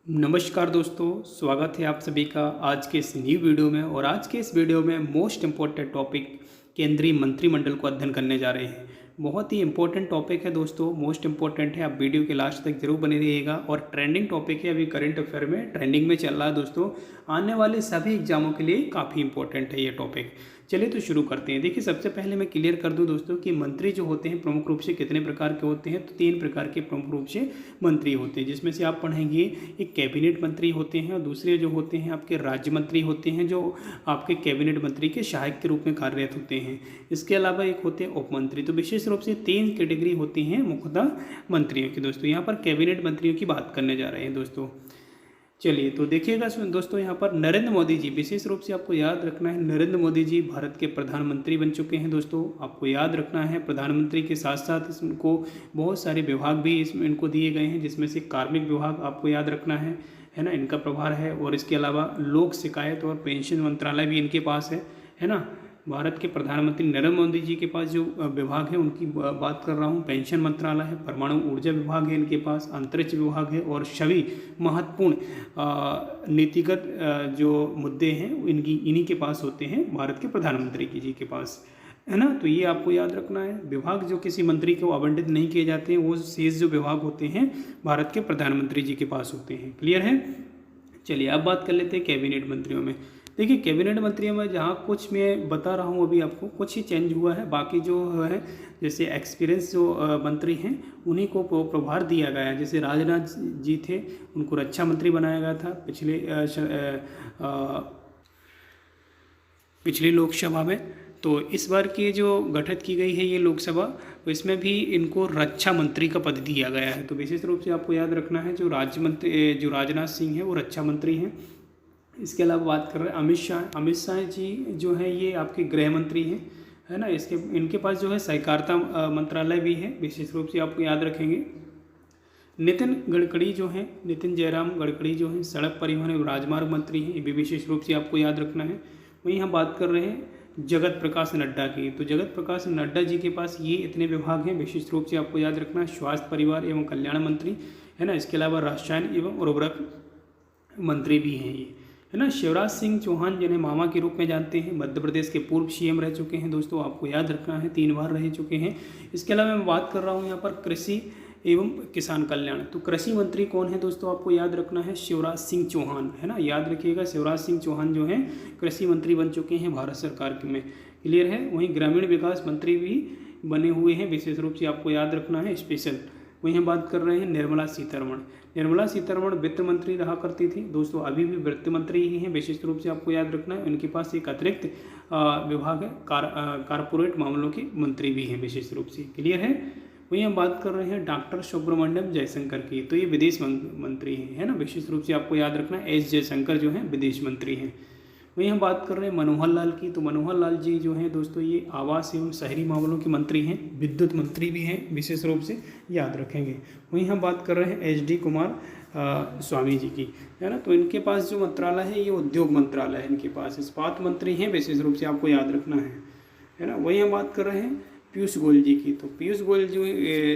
नमस्कार दोस्तों, स्वागत है आप सभी का आज के इस न्यू वीडियो में। और आज के इस वीडियो में मोस्ट इम्पोर्टेंट टॉपिक केंद्रीय मंत्रिमंडल को अध्ययन करने जा रहे हैं। बहुत ही इंपॉर्टेंट टॉपिक है दोस्तों, मोस्ट इम्पोर्टेंट है। आप वीडियो के लास्ट तक जरूर बने रहिएगा। और ट्रेंडिंग टॉपिक है, अभी करंट अफेयर में ट्रेंडिंग में चल रहा है दोस्तों। आने वाले सभी एग्जामों के लिए काफ़ी इंपॉर्टेंट है ये टॉपिक। चलिए तो शुरू करते हैं। देखिए, सबसे पहले मैं क्लियर कर दूं दोस्तों कि मंत्री जो होते हैं प्रमुख रूप से कितने प्रकार के होते हैं। तो 3 प्रकार के प्रमुख रूप से मंत्री होते हैं, जिसमें से आप पढ़ेंगे एक कैबिनेट मंत्री होते हैं और दूसरे जो होते हैं आपके राज्य मंत्री होते हैं, जो आपके कैबिनेट मंत्री के सहायक के रूप में कार्यरत होते हैं। इसके अलावा एक होते हैं उप मंत्री। तो विशेष रूप से 3 कैटेगरी होती हैं मुख्यतः मंत्रियों की दोस्तों। यहाँ पर कैबिनेट मंत्रियों की बात करने जा रहे हैं दोस्तों। चलिए तो देखिएगा दोस्तों, यहाँ पर नरेंद्र मोदी जी, विशेष रूप से आपको याद रखना है, नरेंद्र मोदी जी भारत के प्रधानमंत्री बन चुके हैं दोस्तों। आपको याद रखना है, प्रधानमंत्री के साथ साथ इसको बहुत सारे विभाग भी इसमें इनको दिए गए हैं, जिसमें से कार्मिक विभाग आपको याद रखना है ना, इनका प्रभार है। और इसके अलावा लोक शिकायत और पेंशन मंत्रालय भी इनके पास है ना। भारत के प्रधानमंत्री नरेंद्र मोदी जी के पास जो विभाग है उनकी बात कर रहा हूँ। पेंशन मंत्रालय है, परमाणु ऊर्जा विभाग है इनके पास, अंतरिक्ष विभाग है, और सभी महत्वपूर्ण नीतिगत जो मुद्दे हैं इन्हीं के पास होते हैं, भारत के प्रधानमंत्री जी के पास, है ना। तो ये आपको याद रखना है। विभाग जो किसी मंत्री को आवंटित नहीं किए जाते हैं, वो शेष जो विभाग होते हैं भारत के प्रधानमंत्री जी के पास होते हैं। क्लियर है। चलिए अब बात कर लेते हैं कैबिनेट मंत्रियों में। देखिए, कैबिनेट मंत्रियों में जहाँ कुछ मैं बता रहा हूँ अभी आपको, कुछ ही चेंज हुआ है। बाकी जो है जैसे एक्सपीरियंस जो मंत्री हैं उन्हीं को प्रभार दिया गया है। जैसे राजनाथ जी थे, उनको रक्षा मंत्री बनाया गया था पिछली लोकसभा में। तो इस बार की जो गठित की गई है ये लोकसभा, तो इसमें भी इनको रक्षा मंत्री का पद दिया गया है। तो विशेष रूप से आपको याद रखना है, जो राजनाथ सिंह है वो रक्षा मंत्री हैं। इसके अलावा बात कर रहे हैं अमित शाह जी जो है ये आपके गृह मंत्री हैं, है ना। इनके पास जो है सहकारिता मंत्रालय भी है, विशेष रूप से आपको याद रखेंगे। नितिन जयराम गडकरी जो हैं सड़क परिवहन एवं राजमार्ग मंत्री हैं, ये भी विशेष रूप से आपको याद रखना है। वहीं हम बात कर रहे हैं जगत प्रकाश नड्डा की। तो जगत प्रकाश नड्डा जी के पास ये इतने विभाग हैं, विशेष रूप से आपको याद रखना है। स्वास्थ्य परिवार एवं कल्याण मंत्री, है ना। इसके अलावा रसायन एवं उर्वरक मंत्री भी हैं ये, है ना। शिवराज सिंह चौहान जिन्हें मामा के रूप में जानते हैं, मध्य प्रदेश के पूर्व सीएम रह चुके हैं दोस्तों, आपको याद रखना है, 3 बार रह चुके हैं। इसके अलावा मैं बात कर रहा हूँ यहाँ पर कृषि एवं किसान कल्याण। तो कृषि मंत्री कौन है दोस्तों, आपको याद रखना है, शिवराज सिंह चौहान, है ना। याद रखिएगा, शिवराज सिंह चौहान जो हैं कृषि मंत्री बन चुके हैं भारत सरकार में। क्लियर है। वहीं ग्रामीण विकास मंत्री भी बने हुए हैं, विशेष रूप से आपको याद रखना है स्पेशल। वहीं हम बात कर रहे हैं निर्मला सीतारमण वित्त मंत्री रहा करती थी दोस्तों, अभी भी वित्त मंत्री ही हैं, विशेष रूप से आपको याद रखना है। उनके पास एक अतिरिक्त विभाग है, कारपोरेट मामलों के मंत्री भी हैं विशेष रूप से। क्लियर है। वहीं हम बात कर रहे हैं डॉक्टर सुब्रमण्यम जयशंकर की। तो ये विदेश मंत्री हैं, है ना। विशेष रूप से आपको याद रखना है, एस जयशंकर जो हैं विदेश मंत्री हैं। वहीं हम बात कर रहे हैं मनोहर लाल की। तो मनोहर लाल जी जो हैं दोस्तों ये आवास एवं शहरी मामलों के मंत्री हैं, विद्युत मंत्री भी हैं, विशेष रूप से याद रखेंगे। वहीं हम बात कर रहे हैं एच डी कुमार स्वामी जी की, है ना। तो इनके पास जो मंत्रालय है ये उद्योग मंत्रालय है इनके पास। इस्पात मंत्री हैं, विशेष रूप से आपको याद रखना है ना। वहीं हम बात कर रहे हैं पीयूष गोयल जी की। तो पीयूष गोयल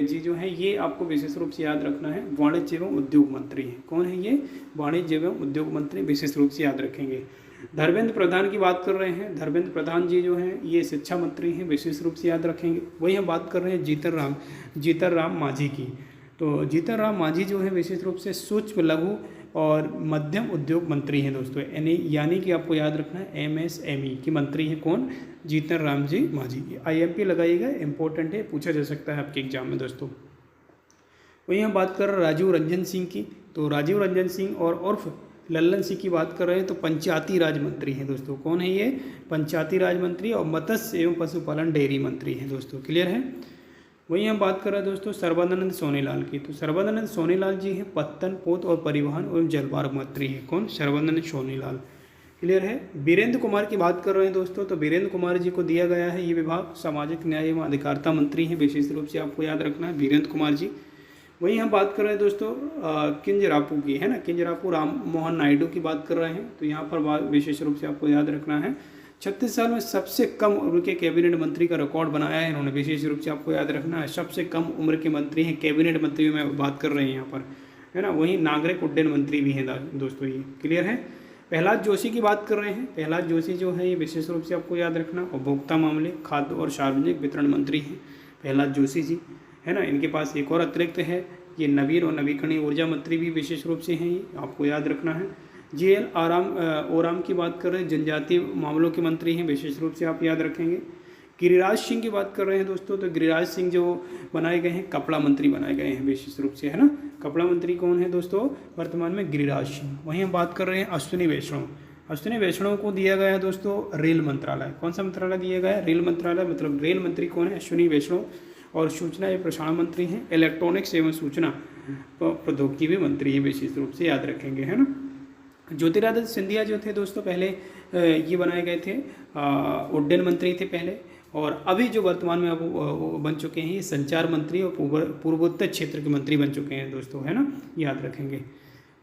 जी जो है ये आपको विशेष रूप से याद रखना है, वाणिज्य एवं उद्योग मंत्री हैं। कौन है ये, वाणिज्य एवं उद्योग मंत्री, विशेष रूप से याद रखेंगे। धर्मेंद्र प्रधान की बात कर रहे हैं, धर्मेंद्र प्रधान जी जो हैं ये शिक्षा मंत्री हैं, विशेष रूप से याद रखेंगे। वही हम बात कर रहे हैं जीतन राम मांझी की। तो जीतन राम मांझी जो है विशेष रूप से सूक्ष्म लघु और मध्यम उद्योग मंत्री हैं दोस्तों, यानी कि आपको याद रखना है MSME की मंत्री हैं। कौन, जीतन राम जी मांझी। IMP लगाइएगा, इंपॉर्टेंट है, पूछा जा सकता है आपके एग्जाम में दोस्तों। वहीं हम बात कर रहे हैं राजीव रंजन सिंह की। तो राजीव रंजन सिंह और उर्फ लल्लन सिंह की बात कर रहे हैं, तो पंचायती राज मंत्री हैं दोस्तों। कौन है ये, पंचायती राज मंत्री और मत्स्य एवं पशुपालन डेयरी मंत्री हैं दोस्तों। क्लियर है। वहीं हम बात कर रहे हैं दोस्तों सर्बानंद सोनीलाल की। तो सर्बानंद सोनीलाल जी हैं पत्तन, पोत और परिवहन एवं जलमार्ग मंत्री हैं। कौन, सर्बानंद सोनीलाल। क्लियर है। वीरेंद्र कुमार की बात कर रहे हैं दोस्तों, तो वीरेंद्र कुमार जी को दिया गया है ये विभाग, सामाजिक न्याय एवं अधिकारिता मंत्री हैं, विशेष रूप से आपको याद रखना है वीरेंद्र कुमार जी। वहीं हम बात कर रहे हैं दोस्तों किंजरापू की, है ना। किंजरापू राम मोहन नायडू की बात कर रहे हैं। तो यहाँ पर विशेष रूप से आपको याद रखना है, 36 साल में सबसे कम उम्र के कैबिनेट मंत्री का रिकॉर्ड बनाया है इन्होंने, विशेष रूप से आपको याद रखना है। सबसे कम उम्र के मंत्री हैं, कैबिनेट मंत्रियों में बात कर रहे हैं यहाँ पर, है ना। वहीं नागरिक उड्डयन मंत्री भी हैं दोस्तों, ये क्लियर है। प्रहलाद जोशी की बात कर रहे हैं। प्रहलाद जोशी जो है ये विशेष रूप से आपको याद रखना, उपभोक्ता मामले, खाद्य और सार्वजनिक वितरण मंत्री हैं प्रहलाद जोशी जी, है ना। इनके पास एक और अतिरिक्त है, ये नवीन और नवीकरणीय ऊर्जा मंत्री भी विशेष रूप से हैं, ये आपको याद रखना है। JL ओराम की बात कर रहे हैं, जनजातीय मामलों के मंत्री हैं, विशेष रूप से आप याद रखेंगे। गिरिराज सिंह की बात कर रहे हैं दोस्तों, तो गिरिराज सिंह जो बनाए गए हैं कपड़ा मंत्री बनाए गए हैं विशेष रूप से, है ना। कपड़ा मंत्री कौन है दोस्तों वर्तमान में? गिरिराज सिंह। वहीं हम बात कर रहे हैं अश्विनी वैष्णव। अश्विनी वैष्णव को दिया गया है दोस्तों रेल मंत्रालय। कौन सा मंत्रालय दिया गया है? रेल मंत्रालय। मतलब रेल मंत्री कौन है? अश्विनी वैष्णव। और सूचना एवं प्रसारण मंत्री हैं, इलेक्ट्रॉनिक्स एवं सूचना प्रौद्योगिकी भी मंत्री हैं, विशेष रूप से याद रखेंगे, है ना। ज्योतिरादित्य सिंधिया जो थे दोस्तों पहले ये बनाए गए थे उड्डयन मंत्री थे पहले, और अभी जो वर्तमान में अब बन चुके हैं ये संचार मंत्री और पूर्वोत्तर क्षेत्र के मंत्री बन चुके हैं दोस्तों, है ना, याद रखेंगे।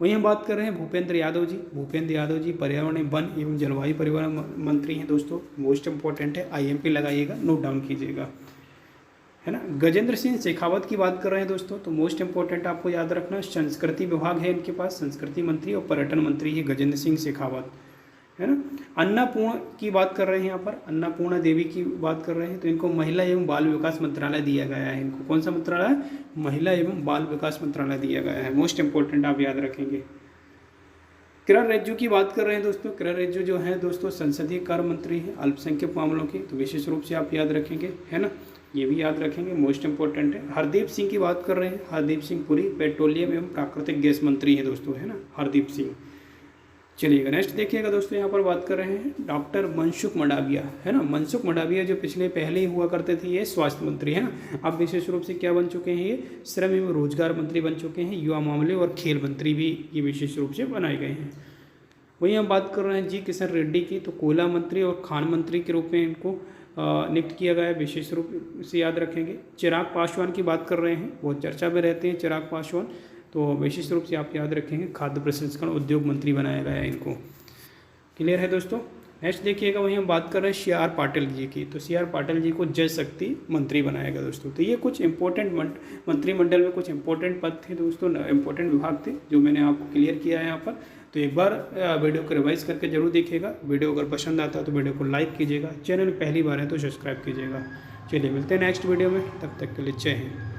वहीं हम बात कर रहे हैं भूपेंद्र यादव जी। भूपेंद्र यादव जी पर्यावरण वन एवं जलवायु परिवर्तन मंत्री हैं दोस्तों, मोस्ट इंपॉर्टेंट है, IMP लगाइएगा, नोट डाउन कीजिएगा, है ना। गजेंद्र सिंह शेखावत की बात कर रहे हैं दोस्तों, तो मोस्ट इंपॉर्टेंट आपको याद रखना, संस्कृति विभाग है इनके पास, संस्कृति मंत्री और पर्यटन मंत्री है गजेंद्र सिंह शेखावत, है ना। अन्नपूर्ण की बात कर रहे हैं यहाँ पर, अन्नपूर्णा देवी की बात कर रहे हैं, तो इनको महिला एवं बाल विकास मंत्रालय दिया गया है। इनको कौन सा मंत्रालय? महिला एवं बाल विकास मंत्रालय दिया गया है, मोस्ट इंपॉर्टेंट आप याद रखेंगे। किरण रिजिजू की बात कर रहे हैं दोस्तों, किरण रिजिजू जो है दोस्तों संसदीय कार्य मंत्री है अल्पसंख्यक मामलों के, तो विशेष रूप से आप याद रखेंगे, है ना, ये भी याद रखेंगे, मोस्ट इंपॉर्टेंट है। हरदीप सिंह की बात कर रहे हैं, हरदीप सिंह पुरी पेट्रोलियम एवं प्राकृतिक गैस मंत्री हैं दोस्तों, है ना, हरदीप सिंह। चलिएगा नेक्स्ट देखिएगा दोस्तों, यहाँ पर बात कर रहे हैं डॉक्टर मनसुख मंडाविया, है ना। मनसुख मंडाविया जो पहले ही हुआ करते थे ये स्वास्थ्य मंत्री, है ना। अब विशेष रूप से क्या बन चुके हैं? ये श्रम एवं रोजगार मंत्री बन चुके हैं, युवा मामले और खेल मंत्री भी ये विशेष रूप से बनाए गए हैं। वहीं हम बात कर रहे हैं जी किशन रेड्डी की, तो कोयला मंत्री और खान मंत्री के रूप में इनको नियुक्त किया गया है, विशेष रूप से याद रखेंगे। चिराग पासवान की बात कर रहे हैं, बहुत चर्चा में रहते हैं चिराग पासवान, तो विशेष रूप से आप याद रखेंगे, खाद्य प्रसंस्करण उद्योग मंत्री बनाया गया है इनको, क्लियर है दोस्तों। नेक्स्ट देखिएगा, वहीं हम बात कर रहे हैं CR पाटिल जी की, तो CR पाटिल जी को जल शक्ति मंत्री बनाया गया दोस्तों। तो ये कुछ इंपॉर्टेंट मंत्रिमंडल में कुछ इंपॉर्टेंट पद थे दोस्तों, इंपॉर्टेंट विभाग थे जो मैंने आपको क्लियर किया है यहाँ पर। तो एक बार वीडियो को रिवाइज करके जरूर देखिएगा। वीडियो अगर पसंद आता है तो वीडियो को लाइक कीजिएगा, चैनल पहली बार है तो सब्सक्राइब कीजिएगा। चलिए मिलते हैं नेक्स्ट वीडियो में, तब तक के लिए जय हिंद।